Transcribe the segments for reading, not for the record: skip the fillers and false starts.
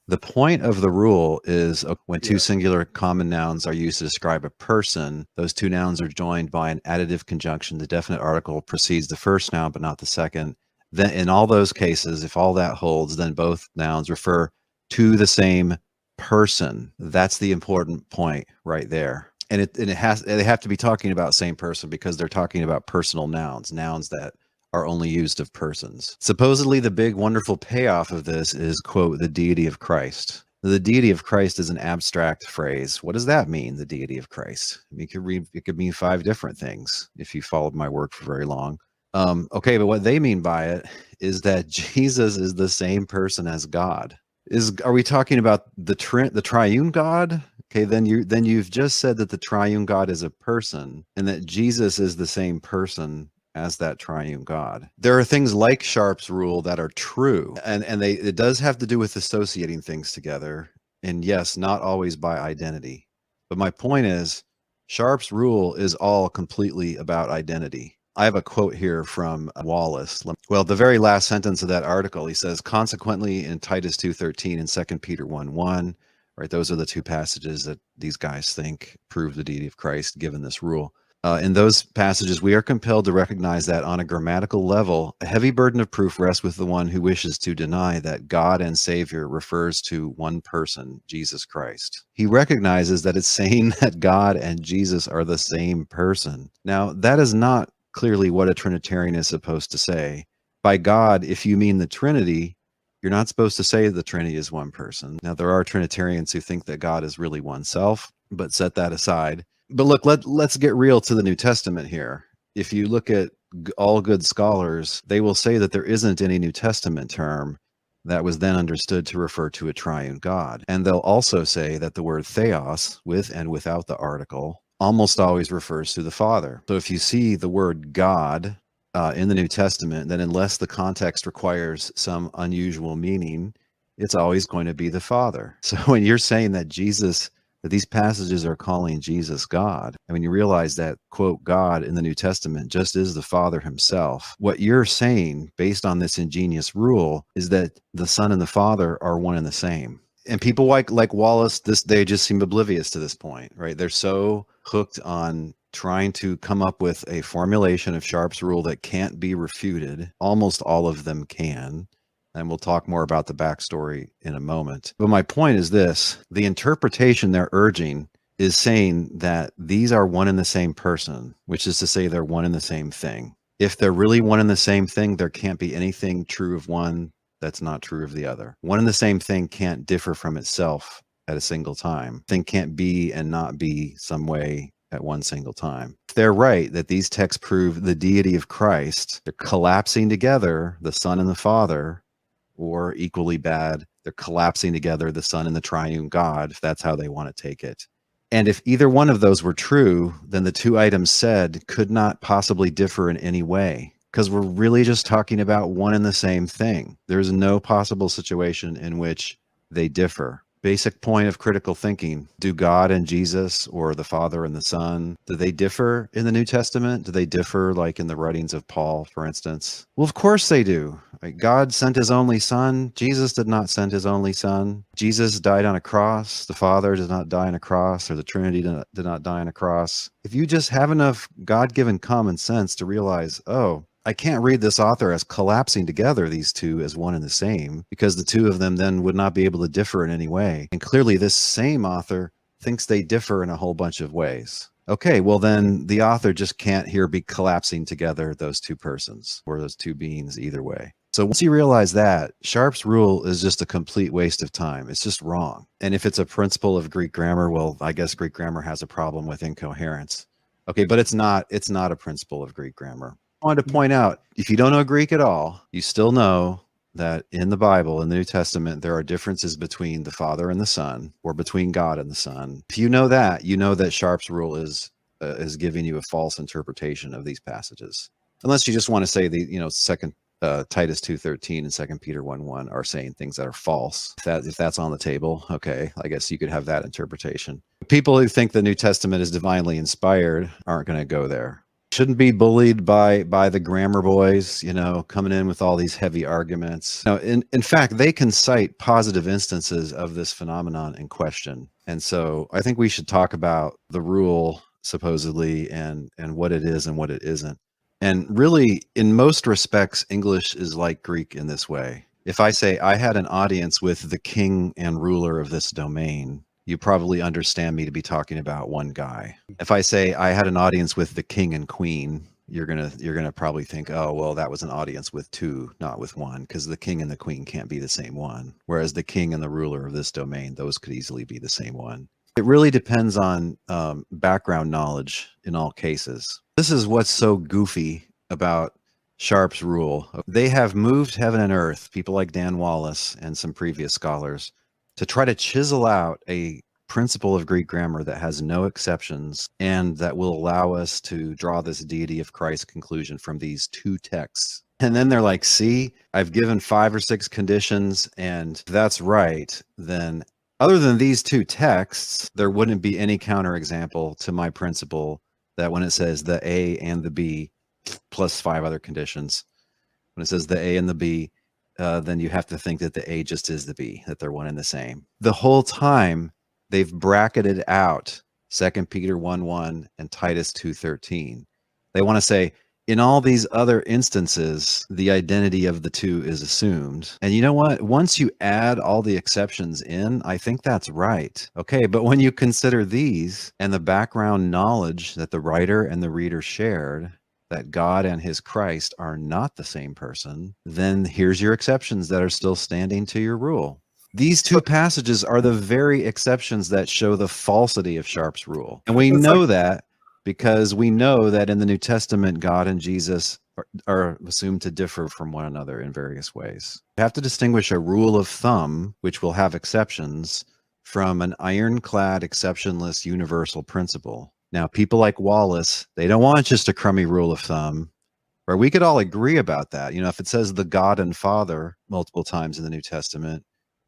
The point of the rule is when two singular common nouns are used to describe a person, those two nouns are joined by an additive conjunction. The definite article precedes the first noun, but not the second. Then in all those cases, if all that holds, then both nouns refer to the same person. That's the important point right there. And they have to be talking about same person because they're talking about personal nouns that are only used of persons. Supposedly, the big wonderful payoff of this is, quote, the deity of Christ. The deity of Christ is an abstract phrase. What does that mean, the deity of Christ? I mean, it could mean 5 different things if you followed my work for very long. Okay, but what they mean by it is that Jesus is the same person as God. Are we talking about the triune God? Okay, then you've just said that the triune God is a person and that Jesus is the same person as that triune God. There are things like Sharp's rule that are true, and it does have to do with associating things together, and yes, not always by identity. But my point is, Sharp's rule is all completely about identity. I have a quote here from Wallace. Well, the very last sentence of that article, he says, consequently, in Titus 2:13 and 2 Peter 1:1, right, those are the two passages that these guys think prove the deity of Christ given this rule. In those passages, we are compelled to recognize that on a grammatical level, a heavy burden of proof rests with the one who wishes to deny that God and Savior refers to one person, Jesus Christ. He recognizes that it's saying that God and Jesus are the same person. Now, that is not clearly what a Trinitarian is supposed to say. By God, if you mean the Trinity, you're not supposed to say the Trinity is one person. Now, there are Trinitarians who think that God is really oneself, but set that aside. But look, let's get real to the New Testament here. If you look at all good scholars, they will say that there isn't any New Testament term that was then understood to refer to a triune God. And they'll also say that the word theos, with and without the article, almost always refers to the Father. So if you see the word God in the New Testament, then unless the context requires some unusual meaning, it's always going to be the Father. So when you're saying that these passages are calling Jesus God, and when you realize that, quote, God in the New Testament just is the Father himself, what you're saying based on this ingenious rule is that the Son and the Father are one and the same. And people like Wallace, they just seem oblivious to this point, right? They're so hooked on trying to come up with a formulation of Sharp's rule that can't be refuted. Almost all of them can. And we'll talk more about the backstory in a moment. But my point is this: the interpretation they're urging is saying that these are one and the same person, which is to say they're one and the same thing. If they're really one and the same thing, there can't be anything true of one that's not true of the other. One and the same thing can't differ from itself at a single time. Thing can't be and not be some way at one single time. If they're right that these texts prove the deity of Christ, they're collapsing together the Son and the Father, or equally bad, they're collapsing together the Son and the triune God, if that's how they want to take it. And if either one of those were true, then the two items said could not possibly differ in any way, because we're really just talking about one and the same thing. There's no possible situation in which they differ. Basic point of critical thinking: do God and Jesus, or the Father and the Son, do they differ in the New Testament? Do they differ like in the writings of Paul, for instance? Well, of course they do. God sent his only Son. Jesus did not send his only Son. Jesus died on a cross. The Father did not die on a cross, or the Trinity did not die on a cross. If you just have enough God-given common sense to realize, oh, I can't read this author as collapsing together these two as one and the same, because the two of them then would not be able to differ in any way. And clearly this same author thinks they differ in a whole bunch of ways. Okay, well then the author just can't here be collapsing together those two persons or those two beings either way. So once you realize that, Sharp's rule is just a complete waste of time. It's just wrong. And if it's a principle of Greek grammar, well, I guess Greek grammar has a problem with incoherence. Okay, but it's not a principle of Greek grammar. I wanted to point out, if you don't know Greek at all, you still know that in the Bible, in the New Testament, there are differences between the Father and the Son, or between God and the Son. If you know that Sharp's rule is giving you a false interpretation of these passages. Unless you just want to say Titus 2:13 and 2 Peter 1:1 are saying things that are false. If that's on the table, okay, I guess you could have that interpretation. People who think the New Testament is divinely inspired aren't going to go there. Shouldn't be bullied by the grammar boys, coming in with all these heavy arguments. No, in fact, they can cite positive instances of this phenomenon in question. And so I think we should talk about the rule supposedly and what it is and what it isn't. And really, in most respects, English is like Greek in this way. If I say I had an audience with the king and ruler of this domain, you probably understand me to be talking about one guy. If I say I had an audience with the king and queen, you're gonna probably think, oh, well, that was an audience with two, not with one, because the king and the queen can't be the same one. Whereas the king and the ruler of this domain, those could easily be the same one. It really depends on background knowledge in all cases. This is what's so goofy about Sharp's rule. They have moved heaven and earth, people like Dan Wallace and some previous scholars, to try to chisel out a principle of Greek grammar that has no exceptions and that will allow us to draw this deity of Christ conclusion from these two texts. And then they're like, see, I've given 5 or 6 conditions, and if that's right, then other than these two texts, there wouldn't be any counterexample to my principle that when it says the A and the B plus 5 other conditions, when it says the A and the B, then you have to think that the A just is the B, that they're one and the same. The whole time they've bracketed out 2 Peter 1:1 and Titus 2:13. They want to say, in all these other instances, the identity of the two is assumed. And you know what? Once you add all the exceptions in, I think that's right. Okay, but when you consider these and the background knowledge that the writer and the reader shared, that God and his Christ are not the same person, then here's your exceptions that are still standing to your rule. These two passages are the very exceptions that show the falsity of Sharp's rule. And we know that because we know that in the New Testament, God and Jesus are assumed to differ from one another in various ways. You have to distinguish a rule of thumb, which will have exceptions, from an ironclad, exceptionless, universal principle. Now, people like Wallace, they don't want just a crummy rule of thumb, where we could all agree about that. If it says the God and Father multiple times in the New Testament,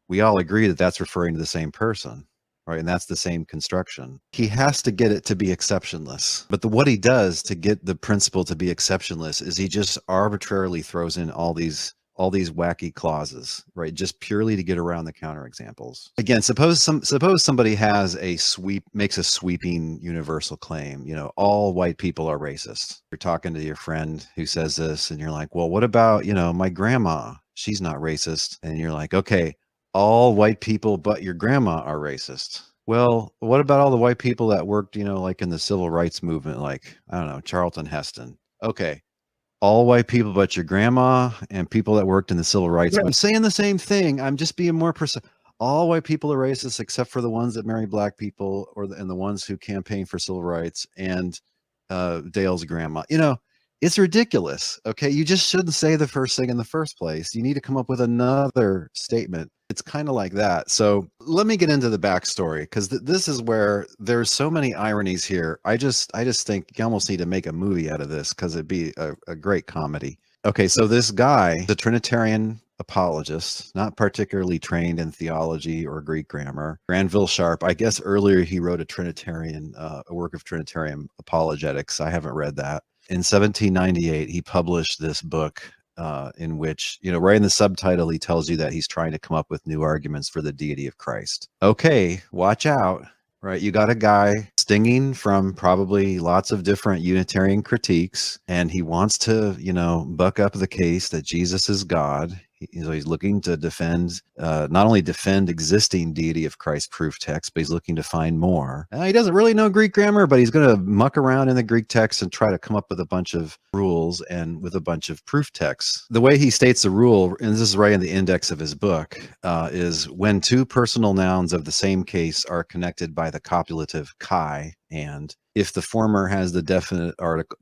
we all agree that that's referring to the same person, right? And that's the same construction. He has to get it to be exceptionless. But what he does to get the principle to be exceptionless is he just arbitrarily throws in all these wacky clauses, right? Just purely to get around the counterexamples. Again, suppose somebody makes a sweeping universal claim, all white people are racist. You're talking to your friend who says this and you're like, well, what about, my grandma? She's not racist. And you're like, okay, all white people but your grandma are racist. Well, what about all the white people that worked, like in the civil rights movement, like, I don't know, Charlton Heston? Okay. All white people but your grandma and people that worked in the civil rights. I'm saying the same thing. I'm just being more precise. All white people are racist except for the ones that marry black people and the ones who campaign for civil rights and Dale's grandma. It's ridiculous. Okay. You just shouldn't say the first thing in the first place. You need to come up with another statement. It's kind of like that. So let me get into the backstory, because this is where there's so many ironies here. I just think you almost need to make a movie out of this, because it'd be a great comedy. Okay. So this guy, the Trinitarian apologist, not particularly trained in theology or Greek grammar, Granville Sharp, I guess earlier he wrote a work of Trinitarian apologetics. I haven't read that. In 1798, he published this book in which, right in the subtitle, he tells you that he's trying to come up with new arguments for the deity of Christ. Okay, watch out, right? You got a guy stinging from probably lots of different Unitarian critiques, and he wants to, buck up the case that Jesus is God. He's looking to defend, not only defend existing deity of Christ proof text, but he's looking to find more. He doesn't really know Greek grammar, but he's going to muck around in the Greek text and try to come up with a bunch of rules and with a bunch of proof texts. The way he states the rule, and this is right in the index of his book, is when two personal nouns of the same case are connected by the copulative kai, and if the former has the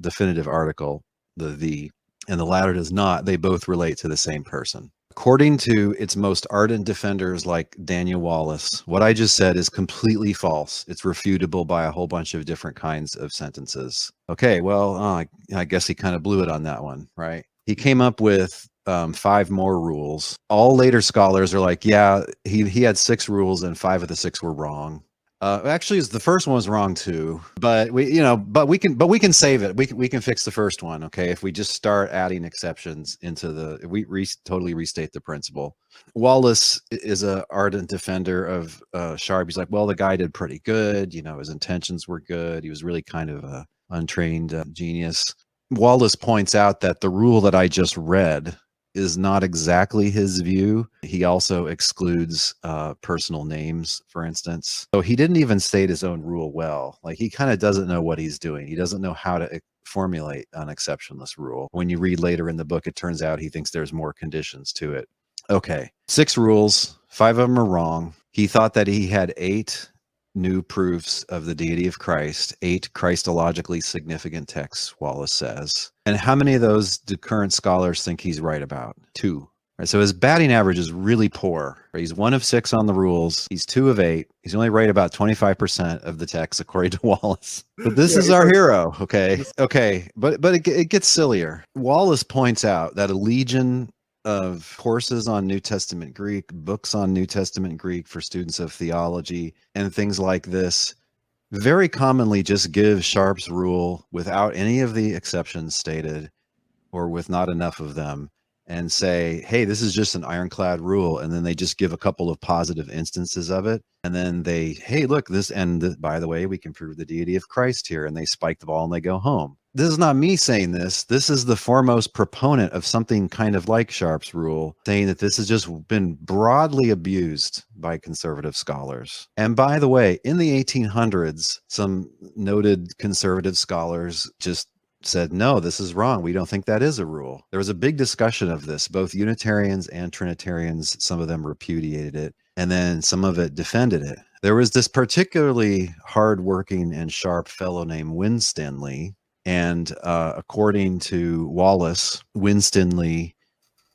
definitive article, the, and the latter does not, they both relate to the same person. According to its most ardent defenders like Daniel Wallace, what I just said is completely false. It's refutable by a whole bunch of different kinds of sentences. Okay, well, I guess he kind of blew it on that one, right? He came up with 5 more rules. All later scholars are like, yeah, he had 6 rules and 5 of the 6 were wrong. Actually, the first one was wrong too, but we can save it. We can fix the first one. Okay. If we just start adding exceptions into if we totally restate the principle. Wallace is a ardent defender of Sharp. He's like, well, the guy did pretty good. His intentions were good. He was really kind of a untrained genius. Wallace points out that the rule that I just read is not exactly his view. He also excludes personal names, for instance. So he didn't even state his own rule well. Like, he kind of doesn't know what he's doing. He doesn't know how to formulate an exceptionless rule. When you read later in the book, it turns out he thinks there's more conditions to it. Okay, 6 rules, 5 of them are wrong. He thought that he had 8 new proofs of the deity of Christ, 8 Christologically significant texts, Wallace says. And how many of those do current scholars think he's right about? 2. Right, so his batting average is really poor. Right? He's 1 of 6 on the rules. He's 2 of 8. He's only right about 25% of the text, according to Wallace. But this is our hero, okay? Okay, but it gets sillier. Wallace points out that a legion of courses on New Testament Greek, books on New Testament Greek for students of theology, and things like this very commonly just give Sharp's rule without any of the exceptions stated, or with not enough of them, and say, hey, this is just an ironclad rule. And then they just give a couple of positive instances of it. And then they, hey, look, by the way, we can prove the deity of Christ here. And they spike the ball and they go home. This is not me saying this. This is the foremost proponent of something kind of like Sharp's rule, saying that this has just been broadly abused by conservative scholars. And by the way, in the 1800s, some noted conservative scholars just said, no, this is wrong. We don't think that is a rule. There was a big discussion of this. Both Unitarians and Trinitarians, some of them repudiated it, and then some of it defended it. There was this particularly hardworking and sharp fellow named Winstanley, and according to Wallace, Winstanley,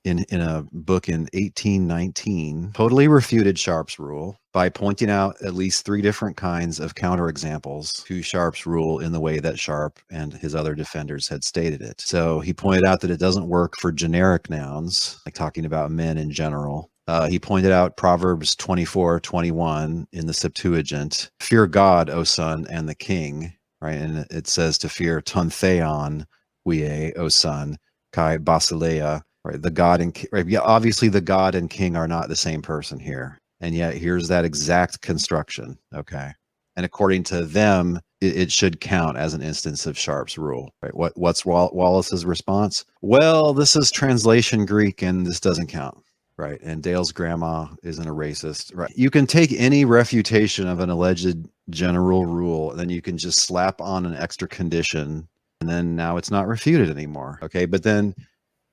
in a book in 1819, totally refuted Sharp's rule by pointing out at least 3 different kinds of counterexamples to Sharp's rule in the way that Sharp and his other defenders had stated it. So he pointed out that it doesn't work for generic nouns, like talking about men in general. He pointed out Proverbs 24:21 in the Septuagint, fear God, O son, and the king, right? And it says to fear ton theon, wie, O son, kai basileia, right? The God and right? Yeah, obviously the God and king are not the same person here. And yet here's that exact construction. Okay. And according to them, it should count as an instance of Sharp's rule. Right? What's Wallace's response? Well, this is translation Greek and this doesn't count. Right. And Dale's grandma isn't a racist. Right. You can take any refutation of an alleged general rule, and then you can just slap on an extra condition, and then now it's not refuted anymore. Okay. But then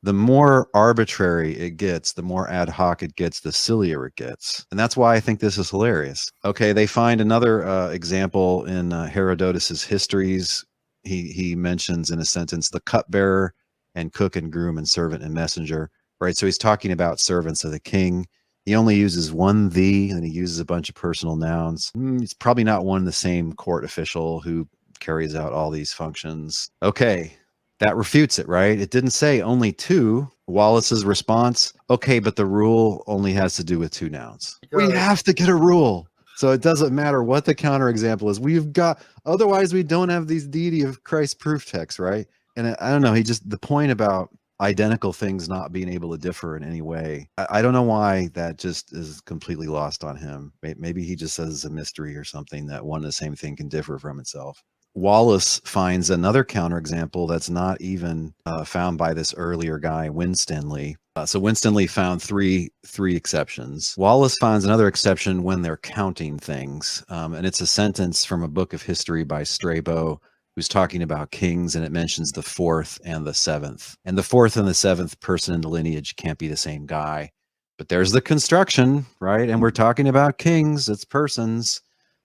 the more arbitrary it gets, the more ad hoc it gets, the sillier it gets. And that's why I think this is hilarious. Okay, they find another example in Herodotus's histories. He mentions in a sentence the cupbearer and cook and groom and servant and messenger, right? So he's talking about servants of the king. He only uses one thee, and he uses a bunch of personal nouns. It's probably not one and the same court official who carries out all these functions. Okay. That refutes it, right? It didn't say only 2. Wallace's response, okay, but the rule only has to do with 2 nouns. We have to get a rule. So it doesn't matter what the counterexample is. Otherwise we don't have these deity of Christ proof texts, right? And I don't know, the point about identical things not being able to differ in any way, I don't know why that just is completely lost on him. Maybe he just says it's a mystery or something that one and the same thing can differ from itself. Wallace finds another counterexample that's not even found by this earlier guy, Winstanley. So Winstanley found three exceptions. Wallace finds another exception when they're counting things. And it's a sentence from a book of history by Strabo, who's talking about kings, and it mentions the 4th and the 7th. And the 4th and the 7th person in the lineage can't be the same guy. But there's the construction, right? And we're talking about kings, it's persons.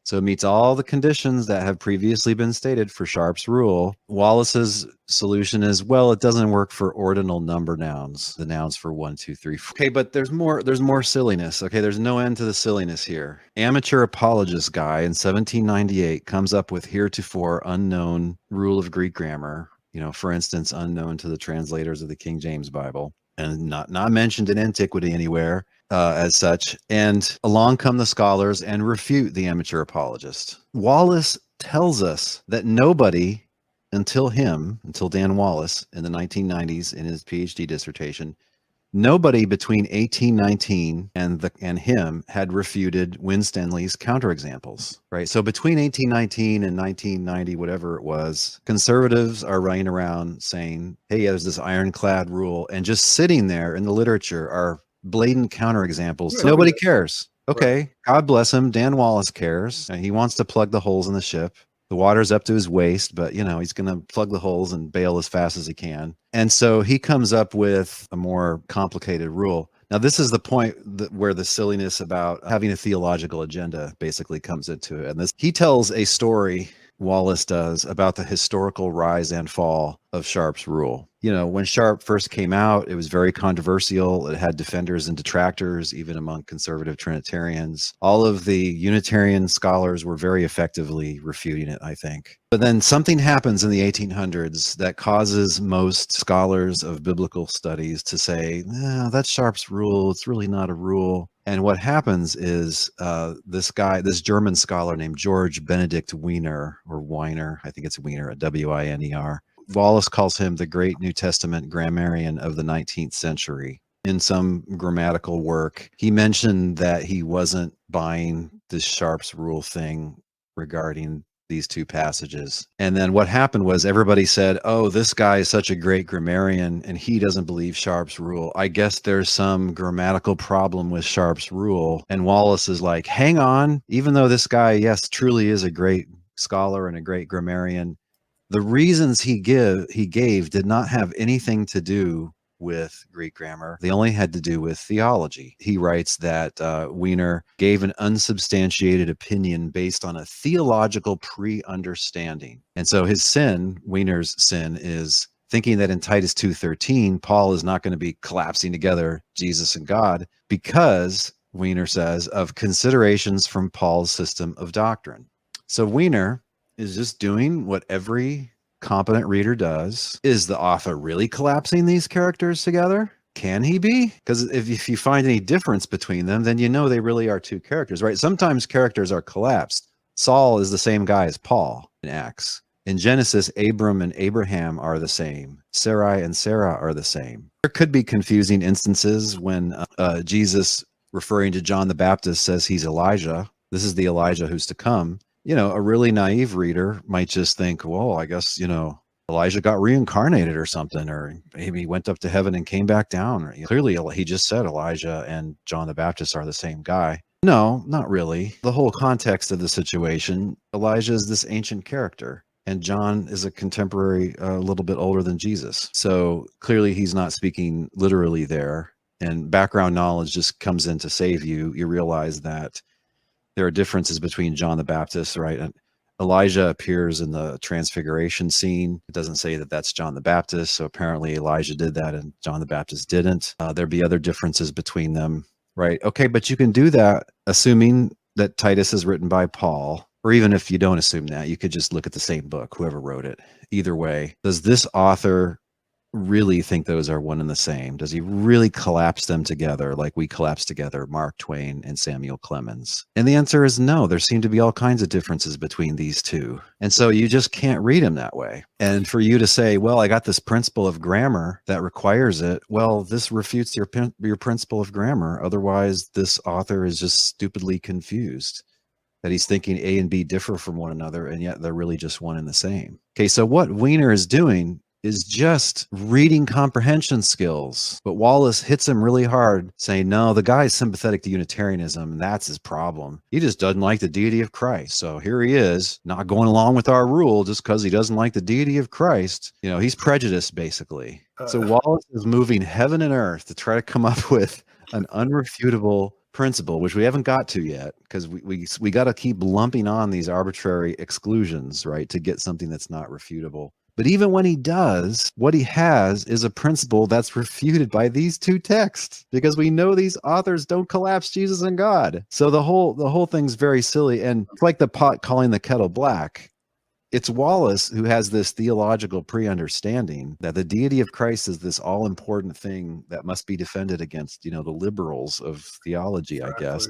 So it meets all the conditions that have previously been stated for Sharp's rule. Wallace's solution is, well, it doesn't work for ordinal number nouns, the nouns for 1, 2, 3, 4. Okay, but there's more silliness. Okay, there's no end to the silliness here. Amateur apologist guy in 1798 comes up with heretofore unknown rule of Greek grammar, for instance, unknown to the translators of the King James Bible, and not mentioned in antiquity anywhere. as such. And along come the scholars and refute the amateur apologist. Wallace tells us that nobody until Dan Wallace in the 1990s in his PhD dissertation, nobody between 1819 and him had refuted Winstanley's counterexamples, right? So between 1819 and 1990, whatever it was, conservatives are running around saying, hey, yeah, there's this ironclad rule, and just sitting there in the literature are blatant counterexamples. Right. Nobody cares. Okay, right. God bless him. Dan Wallace cares. He wants to plug the holes in the ship. The water's up to his waist, but, he's going to plug the holes and bail as fast as he can. And so he comes up with a more complicated rule. Now, this is the point where the silliness about having a theological agenda basically comes into it. And he tells a story, Wallace does, about the historical rise and fall of Sharp's rule. When Sharp first came out, it was very controversial. It had defenders and detractors, even among conservative Trinitarians. All of the Unitarian scholars were very effectively refuting it, I think. But then something happens in the 1800s that causes most scholars of biblical studies to say, no, that's Sharp's rule. It's really not a rule. And what happens is this German scholar named George Benedict Wiener, or Weiner, I think it's Wiener, Winer. Wallace calls him the great New Testament grammarian of the 19th century. In some grammatical work, he mentioned that he wasn't buying this Sharp's rule thing regarding these two passages. And then what happened was everybody said, oh, this guy is such a great grammarian and he doesn't believe Sharp's rule. I guess there's some grammatical problem with Sharp's rule. And Wallace is like, hang on, even though this guy, yes, truly is a great scholar and a great grammarian, the reasons he gave did not have anything to do with Greek grammar. They only had to do with theology. He writes that Wiener gave an unsubstantiated opinion based on a theological pre-understanding. And so his sin, Wiener's sin, is thinking that in Titus 2:13, Paul is not going to be collapsing together Jesus and God because, Wiener says, of considerations from Paul's system of doctrine. So Wiener is just doing what every competent reader does. Is the author really collapsing these characters together? Can he be? Because if you find any difference between them, then they really are two characters, right? Sometimes characters are collapsed. Saul is the same guy as Paul in Acts. In Genesis, Abram and Abraham are the same. Sarai and Sarah are the same. There could be confusing instances when Jesus, referring to John the Baptist, says he's Elijah. This is the Elijah who's to come. A really naive reader might just think, well, I guess, Elijah got reincarnated or something, or maybe he went up to heaven and came back down. Clearly, he just said Elijah and John the Baptist are the same guy. No, not really. The whole context of the situation, Elijah is this ancient character, and John is a contemporary, a little bit older than Jesus. So clearly he's not speaking literally there, and background knowledge just comes in to save you. You realize that there are differences between John the Baptist, right? And Elijah appears in the transfiguration scene. It doesn't say that that's John the Baptist. So apparently Elijah did that and John the Baptist didn't. There'd be other differences between them, right? Okay, but you can do that assuming that Titus is written by Paul, or even if you don't assume that, you could just look at the same book, whoever wrote it. Either way, does this author really think those are one and the same? Does he really collapse them together like we collapse together Mark Twain and Samuel Clemens? And the answer is no. There seem to be all kinds of differences between these two. And so you just can't read him that way. And for you to say, well, I got this principle of grammar that requires it, well, this refutes your principle of grammar. Otherwise, this author is just stupidly confused that he's thinking A and B differ from one another, and yet they're really just one and the same. Okay, so what Wiener is doing is just reading comprehension skills. But Wallace hits him really hard, saying, no, the guy's sympathetic to Unitarianism, and that's his problem. He just doesn't like the deity of Christ. So here he is, not going along with our rule just because he doesn't like the deity of Christ. He's prejudiced, basically. So Wallace is moving heaven and earth to try to come up with an unrefutable principle, which we haven't got to yet, because we got to keep lumping on these arbitrary exclusions, right, to get something that's not refutable. But even when he does, what he has is a principle that's refuted by these two texts, because we know these authors don't collapse Jesus and God. So the whole thing's very silly, and it's like the pot calling the kettle black. It's Wallace who has this theological pre-understanding that the deity of Christ is this all-important thing that must be defended against, the liberals of theology, I guess.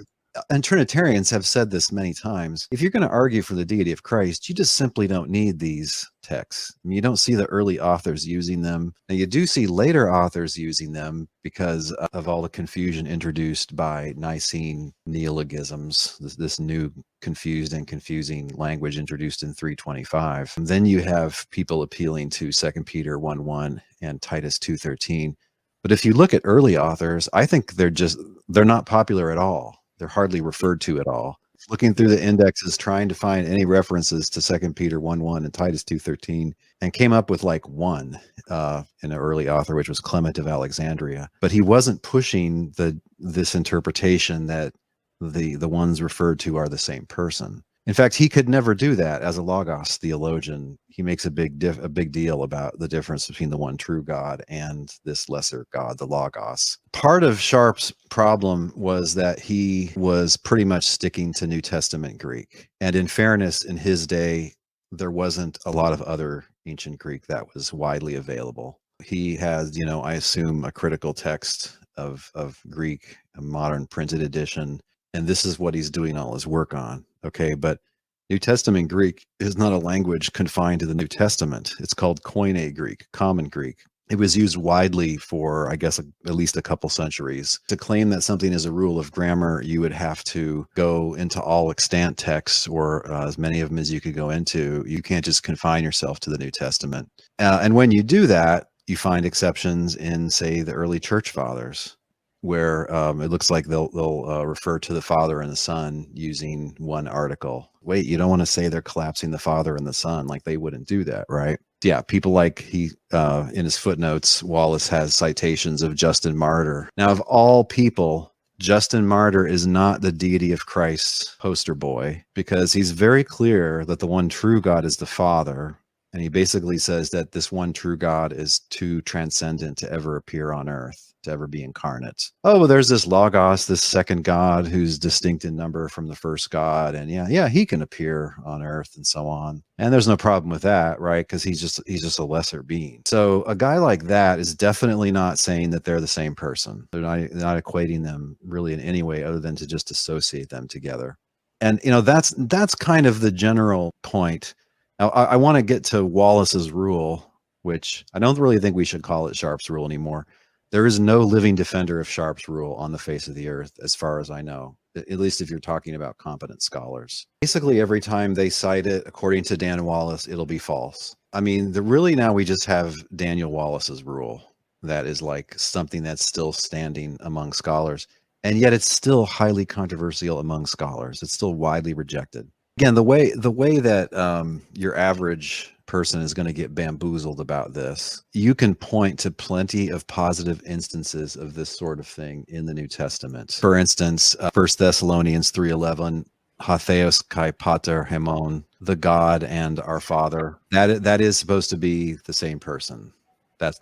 And Trinitarians have said this many times. If you're going to argue for the deity of Christ, you just simply don't need these texts. I mean, you don't see the early authors using them. Now, you do see later authors using them because of all the confusion introduced by Nicene neologisms, this new confused and confusing language introduced in 325. And then you have people appealing to 2 Peter 1:1 and Titus 2:13. But if you look at early authors, I think they're not popular at all. They're hardly referred to at all. Looking through the indexes, trying to find any references to 2 Peter 1:1 and Titus 2:13, and came up with like one in an early author, which was Clement of Alexandria. But he wasn't pushing this interpretation that the ones referred to are the same person. In fact, he could never do that as a Logos theologian. He makes a big deal about the difference between the one true God and this lesser God, the Logos. Part of Sharp's problem was that he was pretty much sticking to New Testament Greek. And in fairness, in his day, there wasn't a lot of other ancient Greek that was widely available. He has, I assume, a critical text of Greek, a modern printed edition, and this is what he's doing all his work on. Okay, but New Testament Greek is not a language confined to the New Testament. It's called Koine Greek, Common Greek. It was used widely for, I guess, at least a couple centuries. To claim that something is a rule of grammar, you would have to go into all extant texts, or as many of them as you could go into. You can't just confine yourself to the New Testament. And when you do that, you find exceptions in, say, the early church fathers, where it looks like they'll refer to the Father and the Son using one article. Wait, you don't want to say they're collapsing the Father and the Son? Like, they wouldn't do that, right? Yeah, people like in his footnotes, Wallace has citations of Justin Martyr. Now, of all people, Justin Martyr is not the deity of Christ's poster boy, because he's very clear that the one true God is the Father. And he basically says that this one true God is too transcendent to ever appear on earth, to ever be incarnate. Oh, well, there's this Logos, this second God who's distinct in number from the first God. And yeah, he can appear on earth and so on. And there's no problem with that, right? Because he's just a lesser being. So a guy like that is definitely not saying that they're the same person. They're not equating them really in any way other than to just associate them together. And, that's kind of the general point. Now, I want to get to Wallace's rule, which I don't really think we should call it Sharp's rule anymore. There is no living defender of Sharp's rule on the face of the earth, as far as I know, at least if you're talking about competent scholars. Basically, every time they cite it, according to Dan Wallace, it'll be false. I mean, really now we just have Daniel Wallace's rule that is like something that's still standing among scholars, and yet it's still highly controversial among scholars. It's still widely rejected. Again, the way that your average person is going to get bamboozled about this, you can point to plenty of positive instances of this sort of thing in the New Testament. For instance, 1 Thessalonians 3:11, Hatheos kai pater hemon, the God and our Father. That is supposed to be the same person.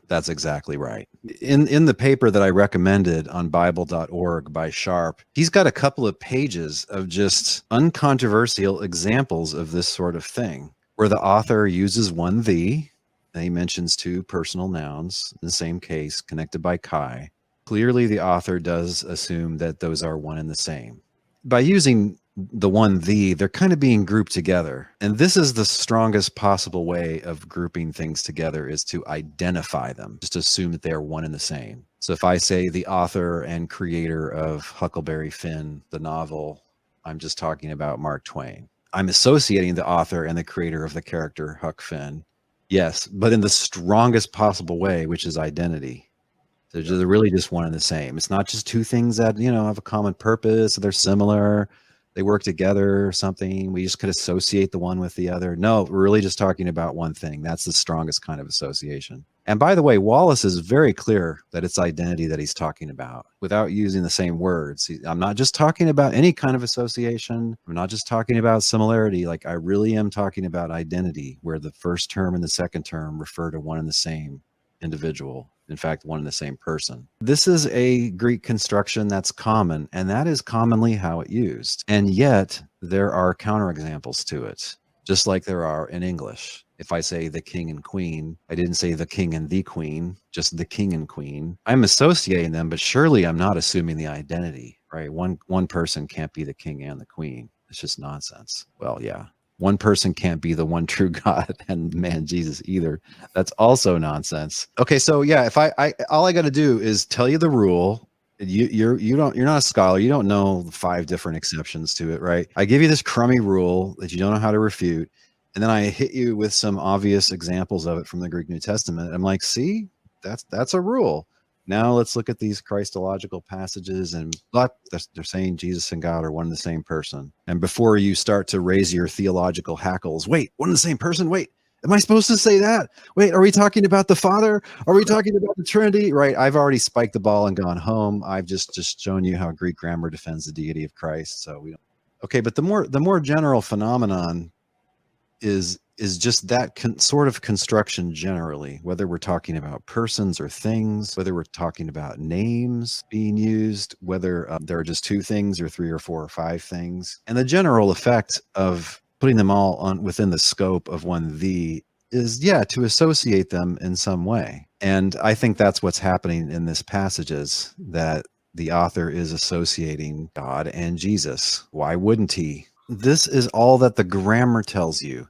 That's exactly right. In the paper that I recommended on Bible.org by Sharp, he's got a couple of pages of just uncontroversial examples of this sort of thing, where the author uses one "the," and he mentions two personal nouns in the same case, connected by kai. Clearly, the author does assume that those are one and the same. By using the one "the," they're kind of being grouped together. And this is the strongest possible way of grouping things together, is to identify them. Just assume that they are one and the same. So if I say the author and creator of Huckleberry Finn, the novel, I'm just talking about Mark Twain. I'm associating the author and the creator of the character Huck Finn. Yes, but in the strongest possible way, which is identity. They're really just one and the same. It's not just two things that, have a common purpose, they're similar, they work together or something. We just could associate the one with the other. No, we're really just talking about one thing. That's the strongest kind of association. And by the way, Wallace is very clear that it's identity that he's talking about without using the same words. I'm not just talking about any kind of association. I'm not just talking about similarity. Like, I really am talking about identity, where the first term and the second term refer to one and the same individual. In fact, one and the same person. This is a Greek construction that's common, and that is commonly how it's used. And yet, there are counterexamples to it. just like there are in English. If I say the king and queen, I didn't say the king and the queen, just the king and queen. I'm associating them, but surely I'm not assuming the identity, right? One person can't be the king and the queen. It's just nonsense. Well, yeah. One person can't be the one true God and man Jesus either. That's also nonsense. Okay, so yeah, if I all I got to do is tell you the rule. You're not a scholar. You don't know 5 different exceptions to it, right? I give you this crummy rule that you don't know how to refute, and then I hit you with some obvious examples of it from the Greek New Testament. I'm like, see, that's a rule. Now let's look at these Christological passages, and but they're saying Jesus and God are one and the same person. And before you start to raise your theological hackles, wait, one and the same person? Wait, am I supposed to say that? Wait, are we talking about the Father? Are we talking about the Trinity? Right? I've already spiked the ball and gone home. I've just shown you how Greek grammar defends the deity of Christ. So we don't. Okay, but the more general phenomenon is just that sort of construction generally, whether we're talking about persons or things, whether we're talking about names being used, whether there are just 2 things or 3 or 4 or 5 things. And the general effect of putting them all on within the scope of one "the" is, yeah, to associate them in some way. And I think that's what's happening in this passages, that the author is associating God and Jesus. Why wouldn't he? This is all that the grammar tells you.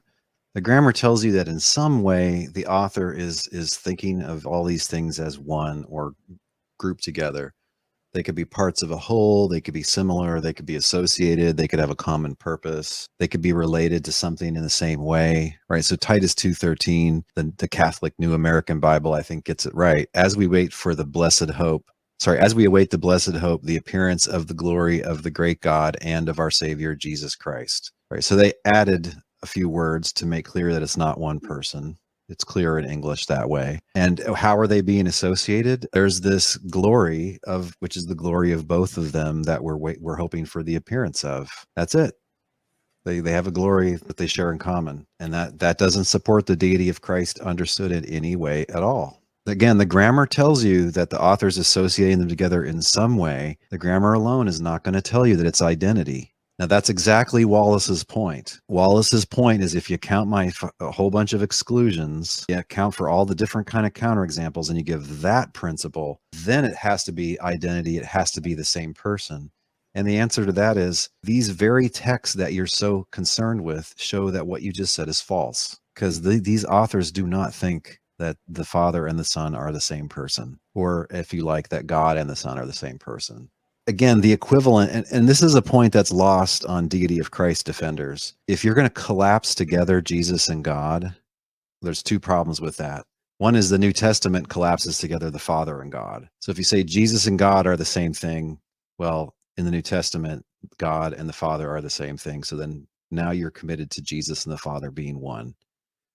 The grammar tells you that in some way the author is thinking of all these things as one or grouped together. They could be parts of a whole, they could be similar, they could be associated, they could have a common purpose, they could be related to something in the same way, right? So Titus 2:13, the Catholic New American Bible, I think gets it right. As we await the blessed hope, the appearance of the glory of the great God and of our Savior Jesus Christ. Right. So they added a few words to make clear that it's not one person. It's clear in English that way. And how are they being associated? There's this glory which is the glory of both of them that we're hoping for the appearance of. That's it. They have a glory that they share in common, and that doesn't support the deity of Christ understood in any way at all. Again, the grammar tells you that the author's associating them together in some way. The grammar alone is not going to tell you that it's identity. Now, that's exactly Wallace's point. Wallace's point is if you count a whole bunch of exclusions, you account for all the different kind of counterexamples, and you give that principle, then it has to be identity. It has to be the same person. And the answer to that is these very texts that you're so concerned with show that what you just said is false, because these authors do not think that the Father and the Son are the same person, or if you like, that God and the Son are the same person. Again, the equivalent, and this is a point that's lost on deity of Christ defenders. If you're going to collapse together Jesus and God, there's 2 problems with that. One is the New Testament collapses together the Father and God. So if you say Jesus and God are the same thing, well, in the New Testament, God and the Father are the same thing. So then now you're committed to Jesus and the Father being one,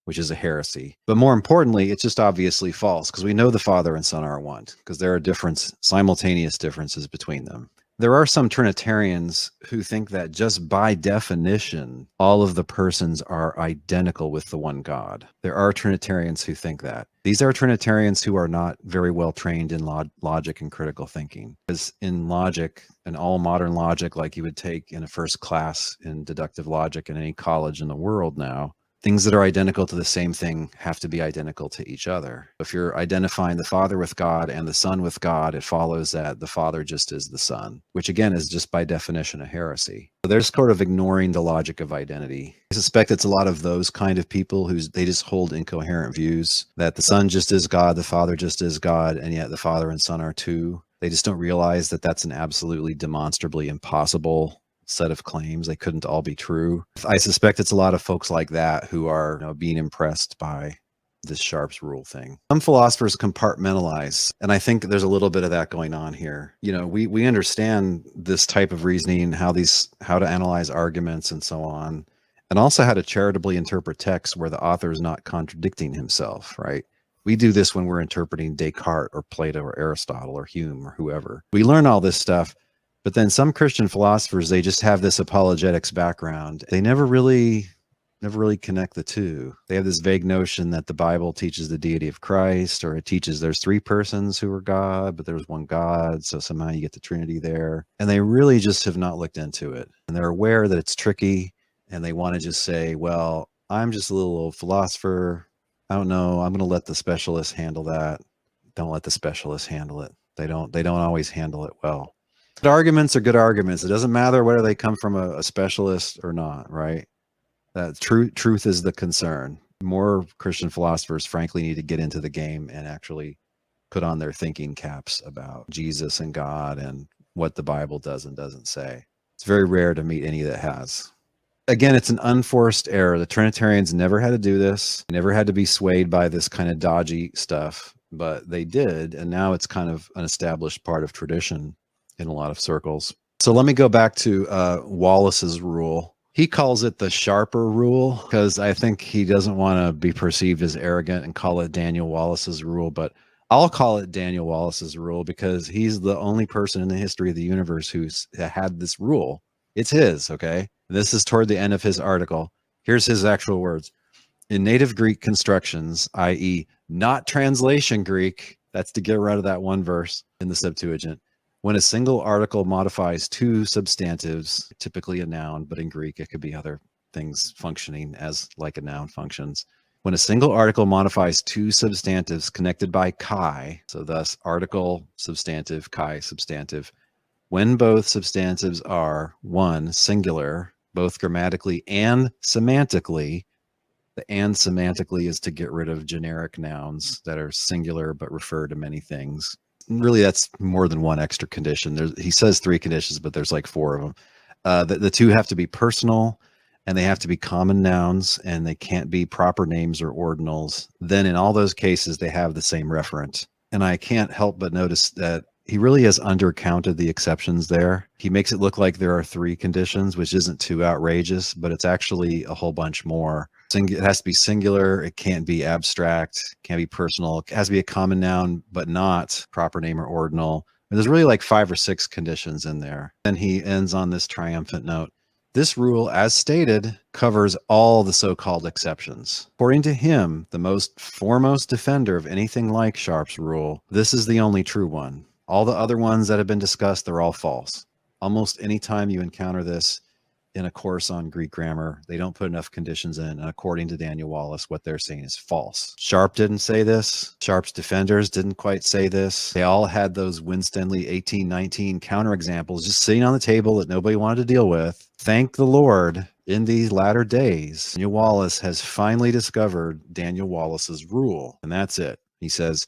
which is a heresy. But more importantly, it's just obviously false, because we know the Father and Son are one, because there are simultaneous differences between them. There are some Trinitarians who think that just by definition, all of the persons are identical with the one God. There are Trinitarians who think that. These are Trinitarians who are not very well trained in logic and critical thinking. Because in logic, and all modern logic, like you would take in a first class in deductive logic in any college in the world now, things that are identical to the same thing have to be identical to each other. If you're identifying the Father with God and the Son with God, it follows that the Father just is the Son, which again is just by definition a heresy. So they're sort of ignoring the logic of identity. I suspect it's a lot of those kind of people they just hold incoherent views, that the Son just is God, the Father just is God, and yet the Father and Son are 2. They just don't realize that that's an absolutely demonstrably impossible set of claims. They couldn't all be true. I suspect it's a lot of folks like that who are being impressed by this Sharpe's rule thing. Some philosophers compartmentalize, and I think there's a little bit of that going on here. We understand this type of reasoning, how to analyze arguments and so on, and also how to charitably interpret texts where the author is not contradicting himself, right? We do this when we're interpreting Descartes or Plato or Aristotle or Hume or whoever. We learn all this stuff. But then some Christian philosophers, they just have this apologetics background. They never really connect the 2. They have this vague notion that the Bible teaches the deity of Christ, or it teaches there's 3 persons who are God, but there's one God, so somehow you get the Trinity there. And they really just have not looked into it. And they're aware that it's tricky, and they want to just say, well, I'm just a little old philosopher. I don't know. I'm going to let the specialists handle that. Don't let the specialists handle it. They don't always handle it well. Good arguments are good arguments. It doesn't matter whether they come from a specialist or not, right? That truth is the concern. More Christian philosophers, frankly, need to get into the game and actually put on their thinking caps about Jesus and God and what the Bible does and doesn't say. It's very rare to meet any that has. Again, it's an unforced error. The Trinitarians never had to do this, never had to be swayed by this kind of dodgy stuff, but they did. And now it's kind of an established part of tradition in a lot of circles. So let me go back to Wallace's rule. He calls it the sharper rule because I think he doesn't want to be perceived as arrogant and call it Daniel Wallace's rule, but I'll call it Daniel Wallace's rule because he's the only person in the history of the universe who's had this rule. It's his, okay? This is toward the end of his article. Here's his actual words. In native Greek constructions, i.e. not translation Greek, that's to get rid of that one verse in the Septuagint, when a single article modifies two substantives, typically a noun, but in Greek it could be other things functioning as like a noun functions. When a single article modifies two substantives connected by chi, so thus article, substantive, chi, substantive, when both substantives are, one, singular, both grammatically and semantically, the and semantically is to get rid of generic nouns that are singular but refer to many things. Really, that's more than one extra condition. He says three conditions, but there's like four of them. The two have to be personal, and they have to be common nouns, and they can't be proper names or ordinals. Then in all those cases, they have the same referent. And I can't help but notice that he really has undercounted the exceptions there. He makes it look like there are three conditions, which isn't too outrageous, but it's actually a whole bunch more. It has to be singular. It can't be abstract. Can't be personal. It has to be a common noun, but not proper name or ordinal. There's really like 5 or 6 conditions in there. And he ends on this triumphant note. This rule, as stated, covers all the so-called exceptions. According to him, the foremost defender of anything like Sharp's rule, this is the only true one. All the other ones that have been discussed, they're all false. Almost any time you encounter this in a course on Greek grammar, they don't put enough conditions in, and according to Daniel Wallace, what they're saying is false. Sharp didn't say this. Sharp's defenders didn't quite say this. They all had those Winstanley 1819 counterexamples just sitting on the table that nobody wanted to deal with. Thank the Lord, in these latter days, Daniel Wallace has finally discovered Daniel Wallace's rule, and that's it. He says,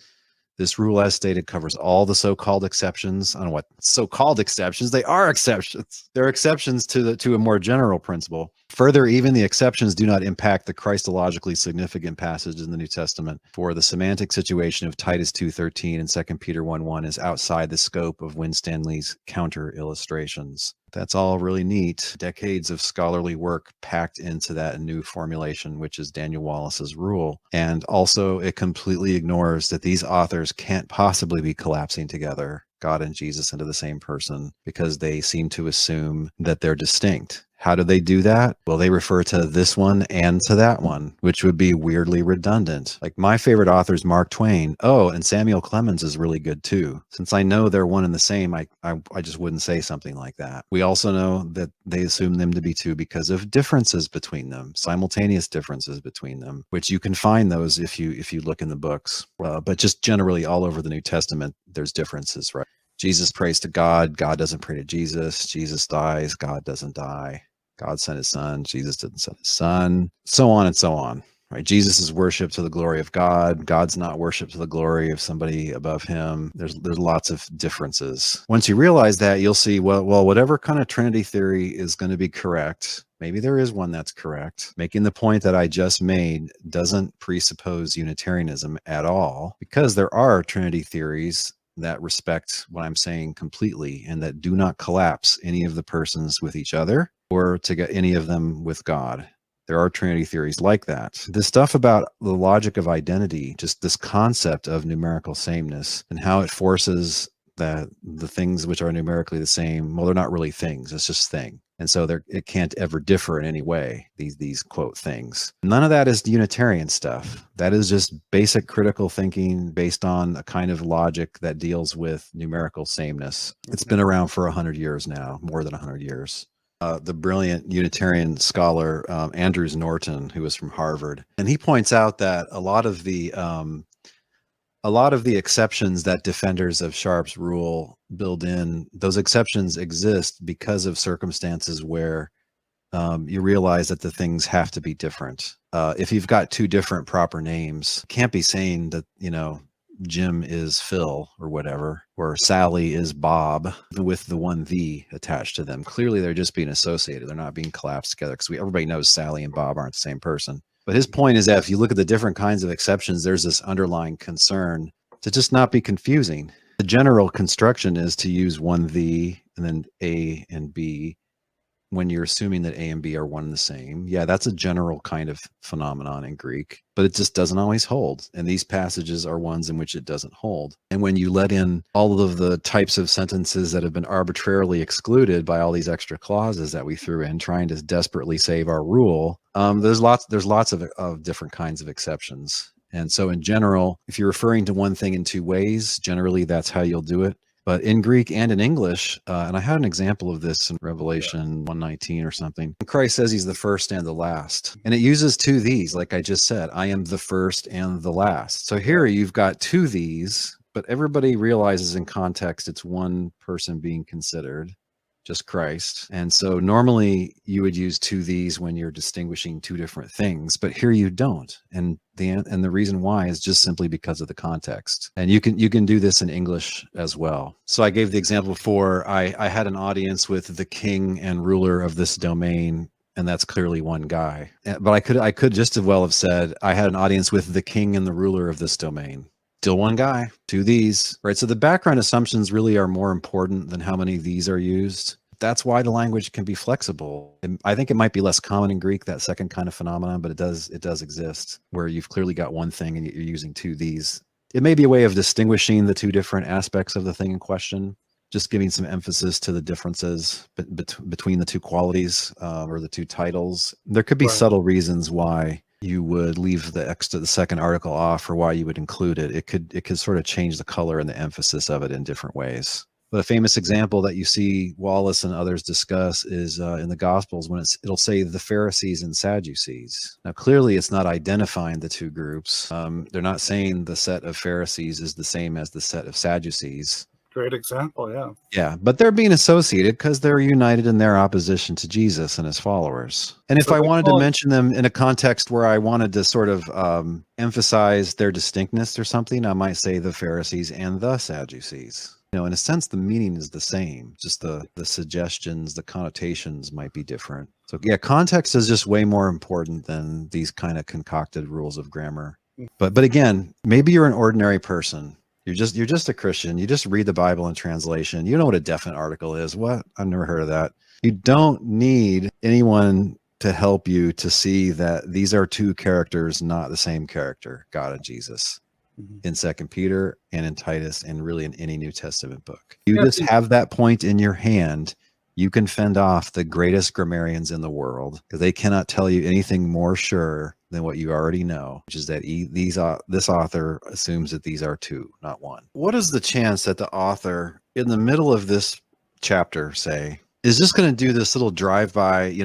this rule, as stated, covers all the so-called exceptions. I don't know what so-called exceptions. They are exceptions. They're exceptions to a more general principle. Further, even the exceptions do not impact the Christologically significant passage in the New Testament. For the semantic situation of Titus 2:13 and 2 Peter 1:1 is outside the scope of Winstanley's counter illustrations. That's all really neat. Decades of scholarly work packed into that new formulation, which is Daniel Wallace's rule. And also, it completely ignores that these authors can't possibly be collapsing together, God and Jesus, into the same person, because they seem to assume that they're distinct. How do they do that? Well, they refer to this one and to that one, which would be weirdly redundant. Like my favorite author is Mark Twain. Oh, and Samuel Clemens is really good too. Since I know they're one and the same, I just wouldn't say something like that. We also know that they assume them to be two because of differences between them, simultaneous differences between them, which you can find those if you look in the books. But just generally all over the New Testament, there's differences, right? Jesus prays to God. God doesn't pray to Jesus. Jesus dies. God doesn't die. God sent his son. Jesus didn't send his son. So on and so on. Right? Jesus is worship to the glory of God. God's not worship to the glory of somebody above him. There's lots of differences. Once you realize that, you'll see, well, whatever kind of Trinity theory is going to be correct, maybe there is one that's correct. Making the point that I just made doesn't presuppose Unitarianism at all, because there are Trinity theories that respect what I'm saying completely and that do not collapse any of the persons with each other or to get any of them with God. There are Trinity theories like that. The stuff about the logic of identity, just this concept of numerical sameness and how it forces that the things which are numerically the same, well, they're not really things, it's just thing. And so it can't ever differ in any way, these quote things. None of that is Unitarian stuff. That is just basic critical thinking based on a kind of logic that deals with numerical sameness. It's been around for 100 years now, more than 100 years. the brilliant Unitarian scholar Andrews Norton, who was from Harvard, and he points out that a lot of the exceptions that defenders of Sharp's rule build in, those exceptions exist because of circumstances where you realize that the things have to be different. If you've got two different proper names, can't be saying that, Jim is Phil or whatever, or Sally is Bob with the one "the" attached to them. Clearly, they're just being associated. They're not being collapsed together because everybody knows Sally and Bob aren't the same person. But his point is that if you look at the different kinds of exceptions, there's this underlying concern to just not be confusing. The general construction is to use one "the" and then A and B when you're assuming that A and B are one and the same. Yeah, that's a general kind of phenomenon in Greek, but it just doesn't always hold. And these passages are ones in which it doesn't hold. And when you let in all of the types of sentences that have been arbitrarily excluded by all these extra clauses that we threw in, trying to desperately save our rule, there's lots of different kinds of exceptions. And so in general, if you're referring to one thing in two ways, generally that's how you'll do it. But in Greek and in English, and I had an example of this in Revelation 1:19 or something, Christ says he's the first and the last. And it uses two "these," like I just said, I am the first and the last. So here you've got two "these," but everybody realizes in context it's one person being considered, just Christ. And so normally you would use two "these" when you're distinguishing two different things, but here you don't. And the reason why is just simply because of the context. And you can do this in English as well. So I gave the example before. I had an audience with the king and ruler of this domain, and that's clearly one guy. But I could just as well have said I had an audience with the king and the ruler of this domain. Still one guy, two "these," right? So the background assumptions really are more important than how many "these" are used. That's why the language can be flexible. And I think it might be less common in Greek, that second kind of phenomenon, but it does exist where you've clearly got one thing and you're using two "these." It may be a way of distinguishing the two different aspects of the thing in question, just giving some emphasis to the differences between the two qualities or the two titles. There could be subtle reasons why you would leave the second article off or why you would include it. It could sort of change the color and the emphasis of it in different ways. But a famous example that you see Wallace and others discuss is in the Gospels when it'll say the Pharisees and Sadducees. Now, clearly, it's not identifying the two groups. They're not saying the set of Pharisees is the same as the set of Sadducees. Great example, yeah. Yeah, but they're being associated because they're united in their opposition to Jesus and his followers. And if I wanted to mention them in a context where I wanted to sort of emphasize their distinctness or something, I might say the Pharisees and the Sadducees. In a sense, the meaning is the same. Just the suggestions, the connotations might be different. So yeah, context is just way more important than these kind of concocted rules of grammar. But again, maybe you're an ordinary person. You're just a Christian. You just read the Bible in translation. You know what a definite article is. What? I've never heard of that. You don't need anyone to help you to see that these are two characters, not the same character, God and Jesus. In 2 Peter and in Titus and really in any New Testament book. You just have that point in your hand. You can fend off the greatest grammarians in the world because they cannot tell you anything more sure than what you already know, which is that this author assumes that these are two, not one. What is the chance that the author in the middle of this chapter, say, is just going to do this little drive-by,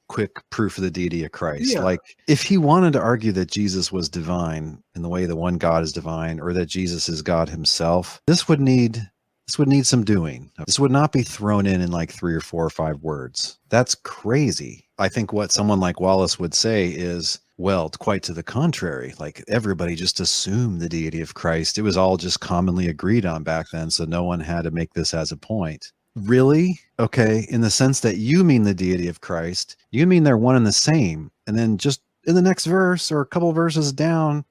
quick proof of the deity of Christ? Yeah. Like if he wanted to argue that Jesus was divine in the way the one God is divine, or that Jesus is God himself, this would need some doing. This would not be thrown in like 3 or 4 or 5 words. That's crazy. I think what someone like Wallace would say is, well, quite to the contrary. Like everybody just assumed the deity of Christ. It was all just commonly agreed on back then, so no one had to make this as a point. Really? Okay, in the sense that you mean the deity of Christ, you mean they're one and the same, and then just in the next verse or a couple verses down,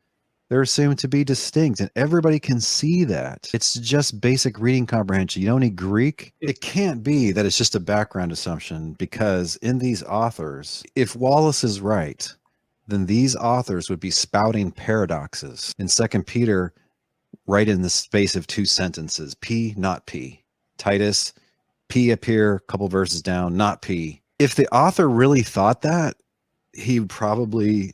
they're assumed to be distinct, and everybody can see that. It's just basic reading comprehension. You don't need Greek. It can't be that it's just a background assumption, because in these authors, if Wallace is right, then these authors would be spouting paradoxes. In 2 Peter, right in the space of 2 sentences, P, not P. Titus, P up here, a couple verses down, not P. If the author really thought that, he would probably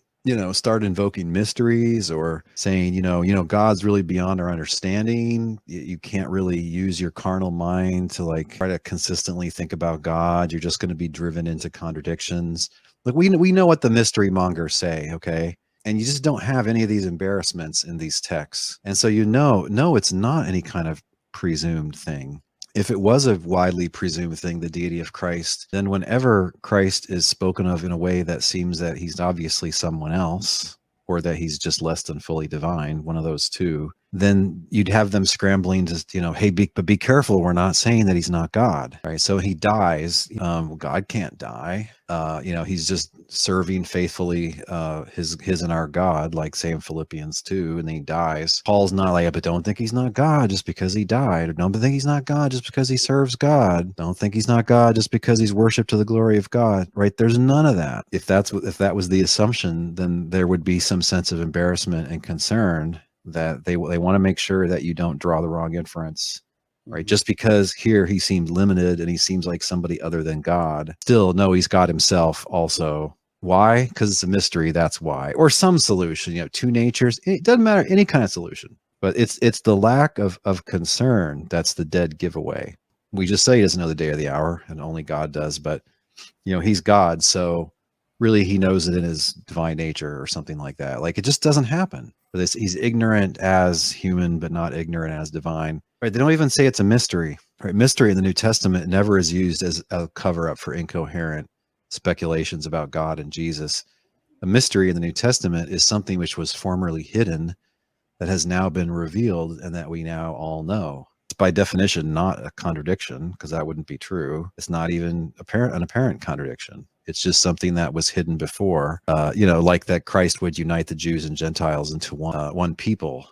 start invoking mysteries or saying, God's really beyond our understanding. You can't really use your carnal mind to like try to consistently think about God. You're just going to be driven into contradictions. Like we know what the mystery mongers say, okay? And you just don't have any of these embarrassments in these texts. And so no, it's not any kind of presumed thing. If it was a widely presumed thing, the deity of Christ, then whenever Christ is spoken of in a way that seems that he's obviously someone else, or that he's just less than fully divine, one of those two, then you'd have them scrambling to, hey, but be careful. We're not saying that he's not God, right? So he dies. God can't die. He's just serving faithfully his and our God, like say in Philippians 2, and then he dies. Paul's not like, but don't think he's not God just because he died, or don't think he's not God just because he serves God. Don't think he's not God just because he's worshiped to the glory of God, right? There's none of that. If that was the assumption, then there would be some sense of embarrassment and concern that they want to make sure that you don't draw the wrong inference, right? Just because here he seems limited and he seems like somebody other than God, still, no, he's God himself also. Why? Because it's a mystery, that's why. Or some solution, two natures. It doesn't matter, any kind of solution. But it's the lack of concern that's the dead giveaway. We just say he doesn't know the day or the hour, and only God does, but he's God, so really he knows it in his divine nature or something like that. Like it just doesn't happen. He's ignorant as human, but not ignorant as divine. Right? They don't even say it's a mystery. Right? Mystery in the New Testament never is used as a cover-up for incoherent speculations about God and Jesus. A mystery in the New Testament is something which was formerly hidden that has now been revealed and that we now all know. It's by definition not a contradiction, because that wouldn't be true. It's not even an apparent contradiction. It's just something that was hidden before, like that Christ would unite the Jews and Gentiles into one people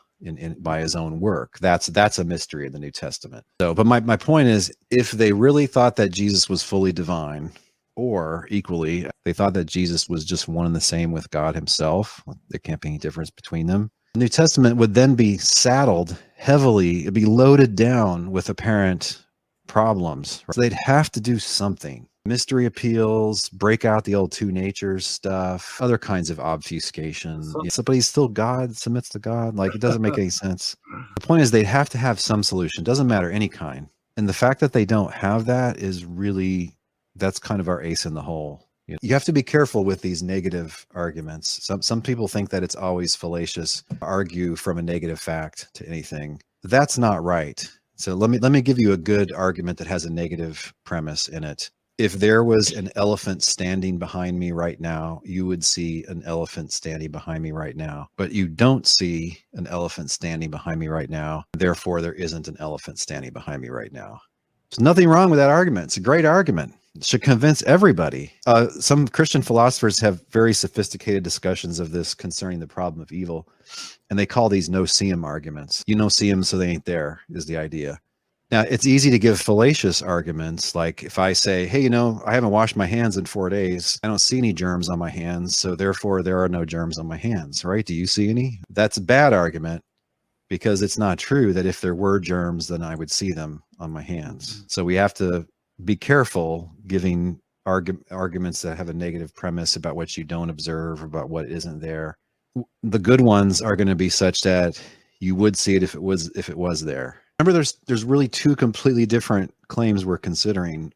by his own work. That's a mystery in the New Testament. So, but my point is, if they really thought that Jesus was fully divine, or equally, they thought that Jesus was just one and the same with God himself, there can't be any difference between them, the New Testament would then be saddled heavily, it'd be loaded down with apparent problems. So they'd have to do something. Mystery appeals, break out the old two natures stuff, other kinds of obfuscation. Somebody's still God, submits to God. Like, it doesn't make any sense. The point is, they'd have to have some solution. Doesn't matter, any kind. And the fact that they don't have that is really, that's kind of our ace in the hole. You have to be careful with these negative arguments. Some people think that it's always fallacious to argue from a negative fact to anything. That's not right. So let me give you a good argument that has a negative premise in it. If there was an elephant standing behind me right now, you would see an elephant standing behind me right now. But you don't see an elephant standing behind me right now. Therefore, there isn't an elephant standing behind me right now. There's nothing wrong with that argument. It's a great argument. It should convince everybody. Some Christian philosophers have very sophisticated discussions of this concerning the problem of evil, and they call these no-see-em arguments. You no see them, so they ain't there, is the idea. Now, it's easy to give fallacious arguments, like if I say, hey, I haven't washed my hands in 4 days. I don't see any germs on my hands, so therefore there are no germs on my hands, right? Do you see any? That's a bad argument, because it's not true that if there were germs, then I would see them on my hands. So we have to be careful giving arguments that have a negative premise about what you don't observe, about what isn't there. The good ones are going to be such that you would see it if it was there. Remember, there's really two completely different claims we're considering,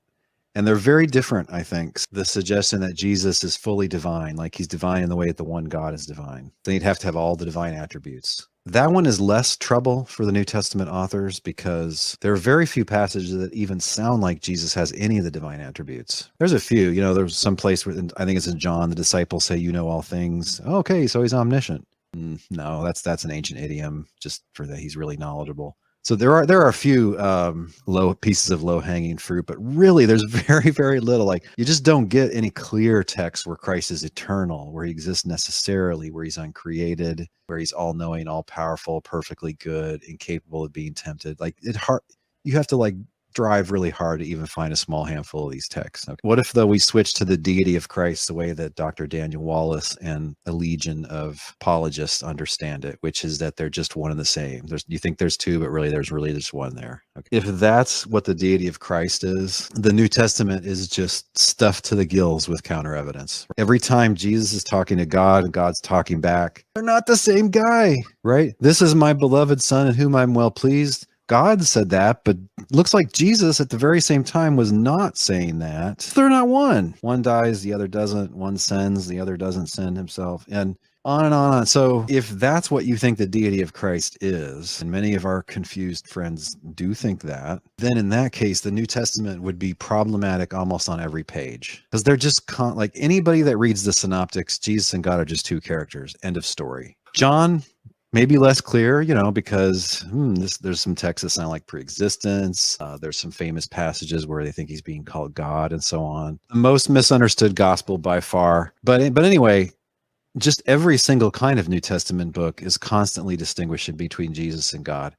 and they're very different, I think. The suggestion that Jesus is fully divine, like he's divine in the way that the one God is divine. Then you'd have to have all the divine attributes. That one is less trouble for the New Testament authors because there are very few passages that even sound like Jesus has any of the divine attributes. There's a few, there's some place where, I think it's in John, the disciples say, you know all things. Okay, so he's omniscient. No, that's an ancient idiom, just for that he's really knowledgeable. So there are a few low pieces of low-hanging fruit, but really there's very, very little. Like, you just don't get any clear text where Christ is eternal, where he exists necessarily, where he's uncreated, where he's all-knowing, all-powerful, perfectly good, incapable of being tempted. Like, you have to strive really hard to even find a small handful of these texts. Okay. What if, though, we switch to the deity of Christ the way that Dr. Daniel Wallace and a legion of apologists understand it, which is that they're just one and the same? You think there's two, but really there's just one there. Okay. If that's what the deity of Christ is, the New Testament is just stuffed to the gills with counter evidence. Every time Jesus is talking to God and God's talking back, they're not the same guy, right? This is my beloved son in whom I'm well pleased. God said that, but looks like Jesus at the very same time was not saying that. They're not one. One dies, the other doesn't. One sends, the other doesn't send himself. And on and on and on. So if that's what you think the deity of Christ is, and many of our confused friends do think that, then in that case, the New Testament would be problematic almost on every page. Because they're just like anybody that reads the synoptics, Jesus and God are just two characters. End of story. John, maybe less clear, because there's some texts that sound like pre-existence. There's some famous passages where they think he's being called God and so on. The most misunderstood gospel by far. But anyway, just every single kind of New Testament book is constantly distinguishing between Jesus and God.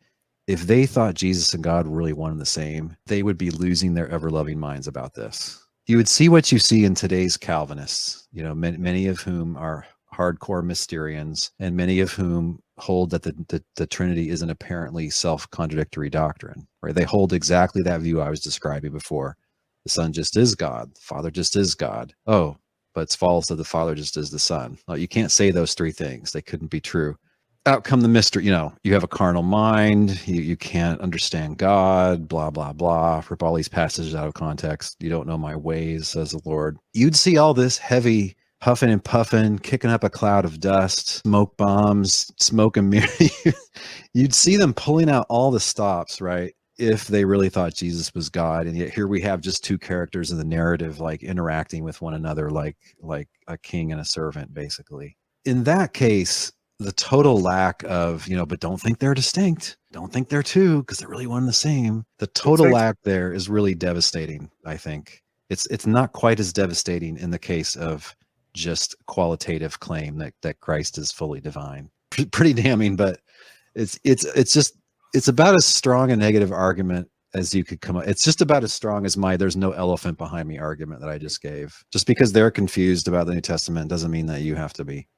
If they thought Jesus and God were really one and the same, they would be losing their ever-loving minds about this. You would see what you see in today's Calvinists, many of whom are hardcore Mysterians, and many of whom hold that the Trinity is an apparently self-contradictory doctrine, right? They hold exactly that view I was describing before. The Son just is God. The Father just is God. Oh, but it's false that the Father just is the Son. Well, you can't say those three things. They couldn't be true. Out come the mystery. You have a carnal mind. You can't understand God, blah, blah, blah. Rip all these passages out of context. You don't know my ways, says the Lord. You'd see all this heavy huffing and puffing, kicking up a cloud of dust, smoke bombs, smoke and mirror. You'd see them pulling out all the stops, right? If they really thought Jesus was God. And yet here we have just two characters in the narrative, like interacting with one another, like a king and a servant, basically. In that case, the total lack of, but don't think they're distinct. Don't think they're two, because they're really one and the same. The total lack there is really devastating, I think. It's not quite as devastating in the case of just qualitative claim that Christ is fully divine. Pretty damning, but it's about as strong a negative argument as you could come up. It's just about as strong as my "there's no elephant behind me" argument that I just gave. Just because they're confused about the New Testament doesn't mean that you have to be.